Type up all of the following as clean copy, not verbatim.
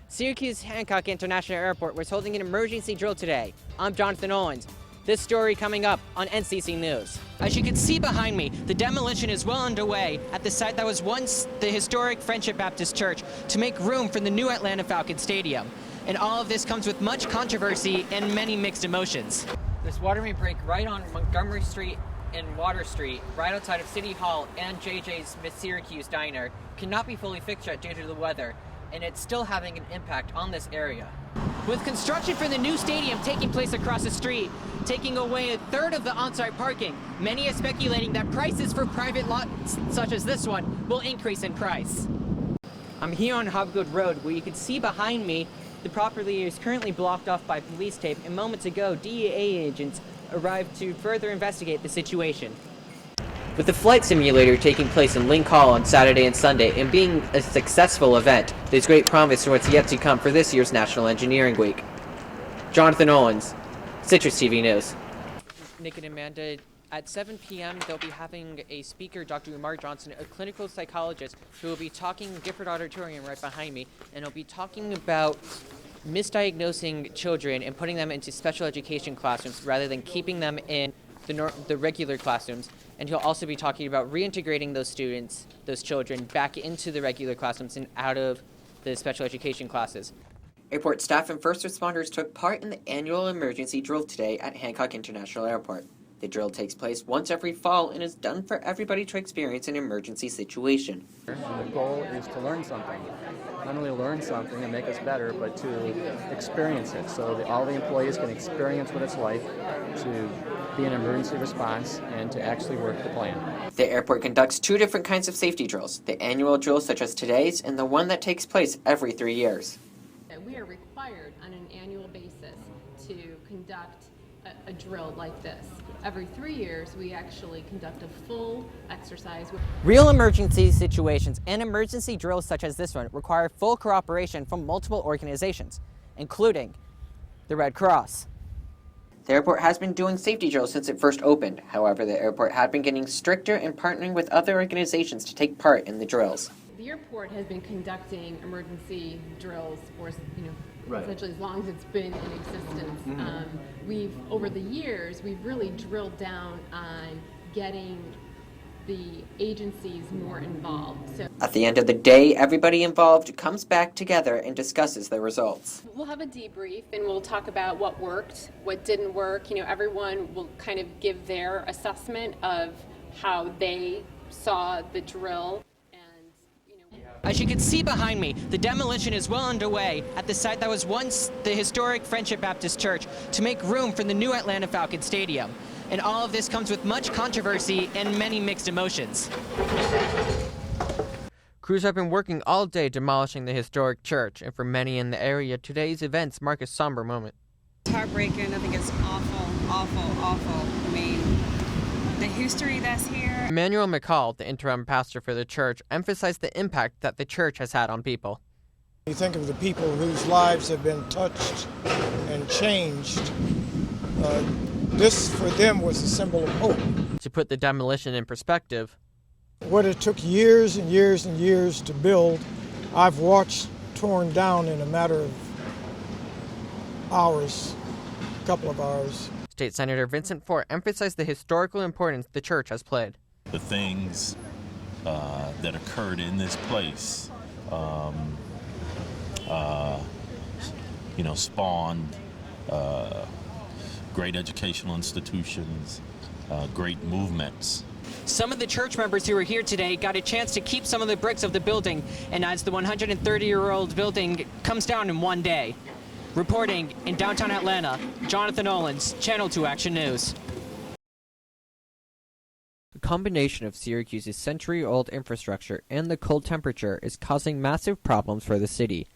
Syracuse Hancock International Airport was holding an emergency drill today. I'm Jonathan.olens. This story coming up on NCC News. As you can see behind me, the demolition is well underway at the site that was once the historic Friendship Baptist Church to make room for the new Atlanta Falcons Stadium. And all of this comes with much controversy and many mixed emotions. This water main break right on Montgomery Street and Water Street, right outside of City Hall and JJ's Miss Syracuse Diner, cannot be fully fixed yet due to the weather, and it's still having an impact on this area. With construction for the new stadium taking place across the street, taking away a third of the on-site parking, many are speculating that prices for private lots such as this one will increase in price. I'm here on Hobgood Road, where you can see behind me the property is currently blocked off by police tape, and moments ago DEA agents arrived to further investigate the situation. With the flight simulator taking place in Link Hall on Saturday and Sunday and being a successful event, there's great promise for what's yet to come for this year's National Engineering Week. Jonathan.olens, Citrus TV News. Nick and Amanda, at 7 p.m. they'll be having a speaker, Dr. Umar Johnson, a clinical psychologist, who will be talking in Gifford Auditorium right behind me, and he'll be talking about misdiagnosing children and putting them into special education classrooms rather than keeping them in the regular classrooms. And he'll also be talking about reintegrating those students, those children, back into the regular classrooms and out of the special education classes. Airport staff and first responders took part in the annual emergency drill today at Hancock International Airport. The drill takes place once every fall and is done for everybody to experience an emergency situation. And the goal is to learn something. Not only learn something and make us better, but to experience it so that all the employees can experience what it's like to be an emergency response and to actually work the plan. The airport conducts two different kinds of safety drills, the annual drill such as today's and the one that takes place every 3 years. We are required on an annual basis to conduct a drill like this. Every 3 years, we actually conduct a full exercise. Real emergency situations and emergency drills such as this one require full cooperation from multiple organizations, including the Red Cross. The airport has been doing safety drills since it first opened. However, the airport had been getting stricter and partnering with other organizations to take part in the drills. The airport has been conducting emergency drills for, essentially as long as it's been in existence. Over the years, we've really drilled down on getting the agencies more involved. So at the end of the day, everybody involved comes back together and discusses the results. We'll have a debrief and we'll talk about what worked, what didn't work. Everyone will kind of give their assessment of how they saw the drill. As you can see behind me, the demolition is well underway at the site that was once the historic Friendship Baptist Church to make room for the new Atlanta Falcons Stadium. And all of this comes with much controversy and many mixed emotions. Crews have been working all day demolishing the historic church, and for many in the area, today's events mark a somber moment. It's heartbreaking. I think it's awful, awful, awful. I mean, the history that's here. Emmanuel McCall, the interim pastor for the church, emphasized the impact that the church has had on people. You think of the people whose lives have been touched and changed. This, for them, was a symbol of hope. To put the demolition in perspective, what it took years and years and years to build, I've watched torn down in a matter of hours, a couple of hours. State Senator Vincent Fort emphasized the historical importance the church has played. The things that occurred in this place, spawned great educational institutions, great movements. Some of the church members who were here today got a chance to keep some of the bricks of the building, and as the 130-year-old building comes down in one day. Reporting in downtown Atlanta, Jonathan.olens, Channel 2 Action News. A combination of Syracuse's century-old infrastructure and the cold temperature is causing massive problems for the city.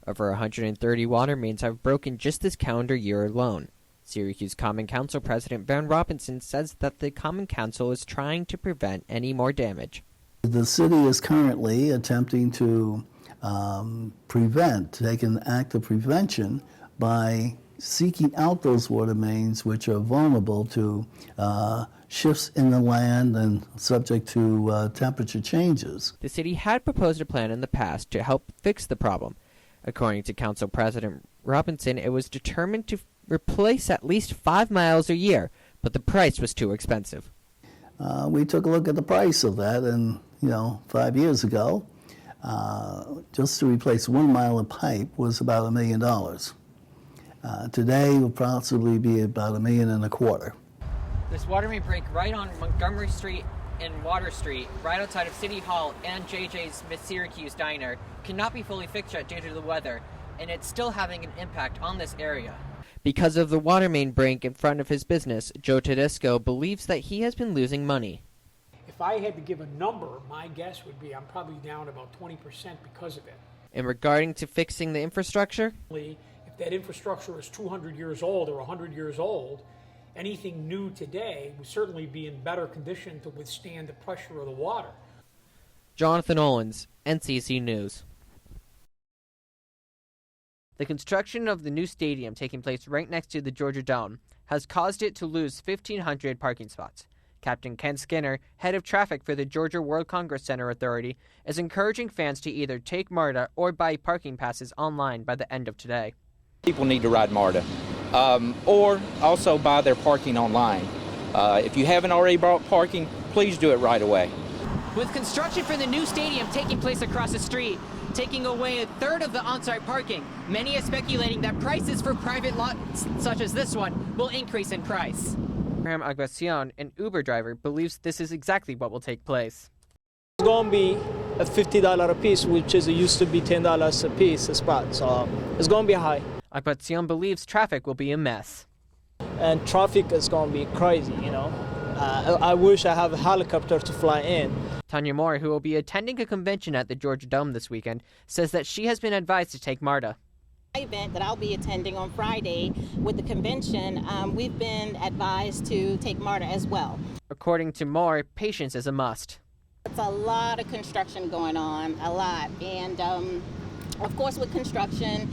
Over 130 water mains have broken just this calendar year alone. Syracuse Common Council President Ben Robinson says that the Common Council is trying to prevent any more damage. The city is currently attempting to take an act of prevention by seeking out those water mains which are vulnerable to shifts in the land and subject to temperature changes. The city had proposed a plan in the past to help fix the problem. According to Council President Robinson, it was determined to replace at least 5 miles a year, but the price was too expensive. We took a look at the price of that, and 5 years ago, just to replace 1 mile of pipe was about $1 million. Today will possibly be about $1.25 million. This water main break right on Montgomery Street and Water Street, right outside of City Hall and JJ's Miss Syracuse Diner, cannot be fully fixed yet due to the weather, and it's still having an impact on this area. Because of the water main break in front of his business, Joe Tedesco believes that he has been losing money. If I had to give a number, my guess would be I'm probably down about 20% because of it. And regarding to fixing the infrastructure? If that infrastructure is 200 years old or 100 years old, anything new today would certainly be in better condition to withstand the pressure of the water. Jonathan Olens, NCC News. The construction of the new stadium taking place right next to the Georgia Dome has caused it to lose 1,500 parking spots. Captain Ken Skinner, head of traffic for the Georgia World Congress Center Authority, is encouraging fans to either take MARTA or buy parking passes online by the end of today. People need to ride MARTA, or also buy their parking online. If you haven't already bought parking, please do it right away. With construction for the new stadium taking place across the street, taking away a third of the on-site parking, many are speculating that prices for private lots such as this one will increase in price. Abraham Aguacion, an Uber driver, believes this is exactly what will take place. It's going to be a $50 a piece, which used to be $10 a piece a spot, so it's going to be high. Aguacion believes traffic will be a mess. And traffic is going to be crazy, I wish I have a helicopter to fly in. Tanya Moore, who will be attending a convention at the Georgia Dome this weekend, says that she has been advised to take MARTA. Event that I'll be attending on Friday with the convention, we've been advised to take MARTA as well. According to Moore, patience is a must. It's a lot of construction going on, a lot. And of course with construction,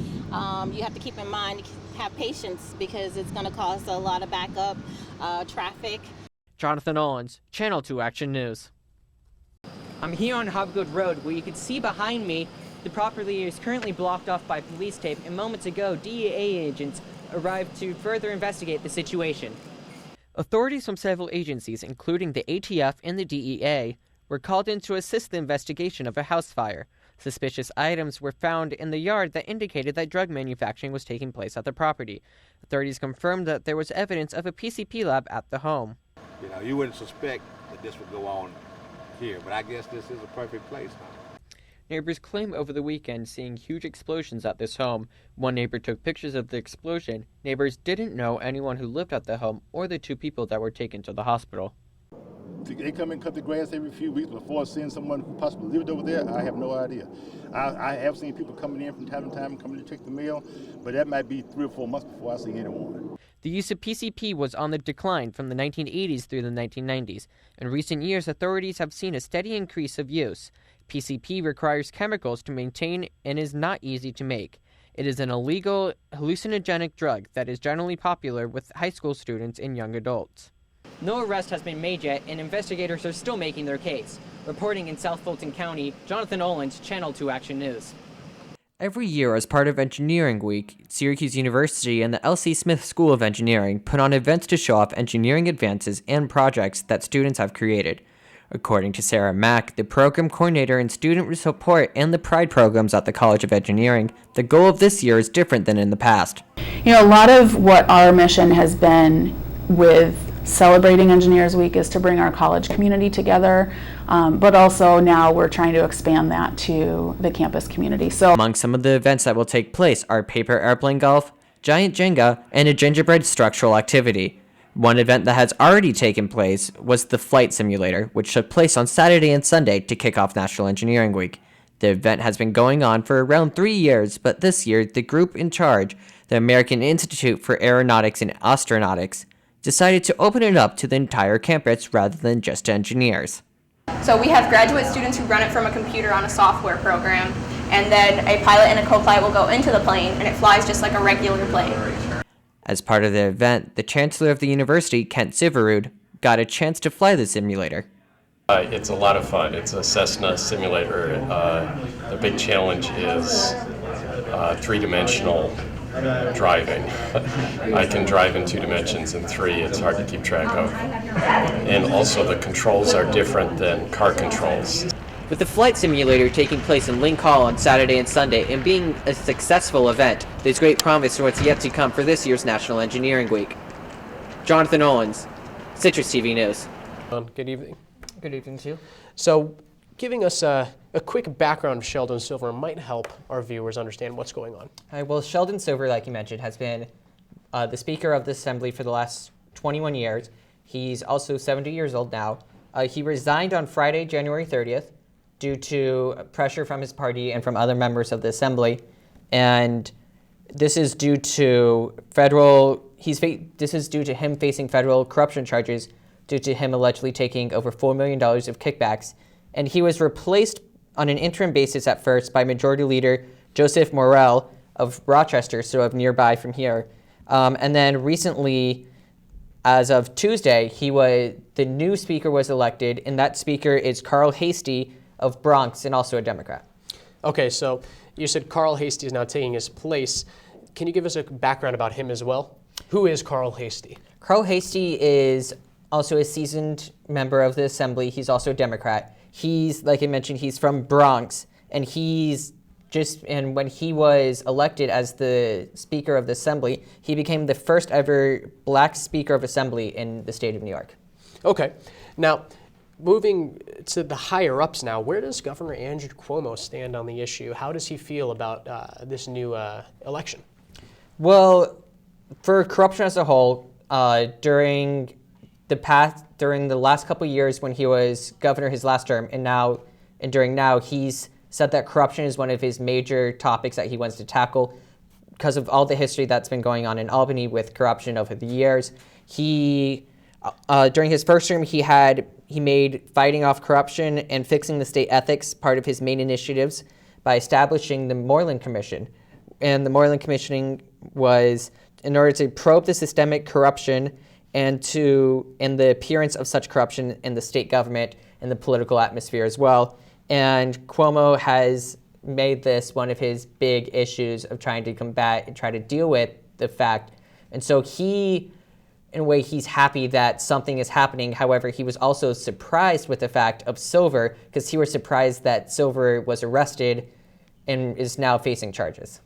you have to keep in mind, have patience because it's going to cause a lot of backup traffic. Jonathan Olens, Channel 2 Action News. I'm here on Hobgood Road where you can see behind me the property is currently blocked off by police tape, and moments ago DEA agents arrived to further investigate the situation. Authorities from several agencies, including the ATF and the DEA, were called in to assist the investigation of a house fire. Suspicious items were found in the yard that indicated that drug manufacturing was taking place at the property. Authorities confirmed that there was evidence of a PCP lab at the home. You wouldn't suspect that this would go on here, but I guess this is a perfect place, huh? Neighbors claim over the weekend seeing huge explosions at this home. One neighbor took pictures of the explosion. Neighbors didn't know anyone who lived at the home or the 2 people that were taken to the hospital. They come and cut the grass every few weeks before seeing someone who possibly lived over there. I have no idea. I have seen people coming in from time to time, coming to check the mail, but that might be 3 or 4 months before I see anyone. The use of PCP was on the decline from the 1980s through the 1990s. In recent years, authorities have seen a steady increase of use. PCP requires chemicals to maintain and is not easy to make. It is an illegal hallucinogenic drug that is generally popular with high school students and young adults. No arrest has been made yet, and investigators are still making their case. Reporting in South Fulton County, Jonathan Olens, Channel 2 Action News. Every year, as part of Engineering Week, Syracuse University and the L.C. Smith School of Engineering put on events to show off engineering advances and projects that students have created. According to Sarah Mack, the program coordinator in student support and the Pride programs at the College of Engineering, the goal of this year is different than in the past. A lot of what our mission has been with celebrating Engineers Week is to bring our college community together, but also now we're trying to expand that to the campus community. So, among some of the events that will take place are paper airplane golf, giant Jenga, and a gingerbread structural activity. One event that has already taken place was the flight simulator, which took place on Saturday and Sunday to kick off National Engineering Week. The event has been going on for around 3 years, but this year the group in charge, the American Institute for Aeronautics and Astronautics, decided to open it up to the entire campus rather than just to engineers. So we have graduate students who run it from a computer on a software program, and then a pilot and a co-pilot will go into the plane, and it flies just like a regular plane. As part of the event, the Chancellor of the University, Kent Syverud, got a chance to fly the simulator. It's a lot of fun. It's a Cessna simulator. The big challenge is three-dimensional driving. I can drive in 2 dimensions, in 3 it's hard to keep track of. And also the controls are different than car controls. With the flight simulator taking place in Link Hall on Saturday and Sunday and being a successful event, there's great promise for what's yet to come for this year's National Engineering Week. Jonathan Olens, Citrus TV News. Good evening. Good evening to you. So, giving us a quick background of Sheldon Silver might help our viewers understand what's going on. Well, Sheldon Silver, like you mentioned, has been the Speaker of the Assembly for the last 21 years. He's also 70 years old now. He resigned on Friday, January 30th, due to pressure from his party and from other members of the Assembly. And this is due to this is due to him facing federal corruption charges due to him allegedly taking over $4 million of kickbacks. And he was replaced on an interim basis at first by Majority Leader Joseph Morell of Rochester, so of nearby from here. And then recently, as of Tuesday, the new speaker was elected, and that speaker is Carl Hastie of Bronx, and also a Democrat. Okay, so you said Carl Hastie is now taking his place. Can you give us a background about him as well? Who is Carl Hastie? Carl Hastie is also a seasoned member of the Assembly. He's also a Democrat. He's, like I mentioned, he's from Bronx, and and when he was elected as the Speaker of the Assembly, he became the first ever black Speaker of Assembly in the state of New York. Okay, now moving to the higher ups now, where does Governor Andrew Cuomo stand on the issue? How does he feel about this new election? Well, for corruption as a whole, during the last couple of years when he was governor his last term, and during now, he's said that corruption is one of his major topics that he wants to tackle because of all the history that's been going on in Albany with corruption over the years. During his first term, he made fighting off corruption and fixing the state ethics part of his main initiatives by establishing the Moreland Commission. And the Moreland Commission was in order to probe the systemic corruption and the appearance of such corruption in the state government and the political atmosphere as well. And Cuomo has made this one of his big issues of trying to combat and try to deal with the fact. And so in a way, he's happy that something is happening. However, he was also surprised with the fact of Silver, because he was surprised that Silver was arrested and is now facing charges.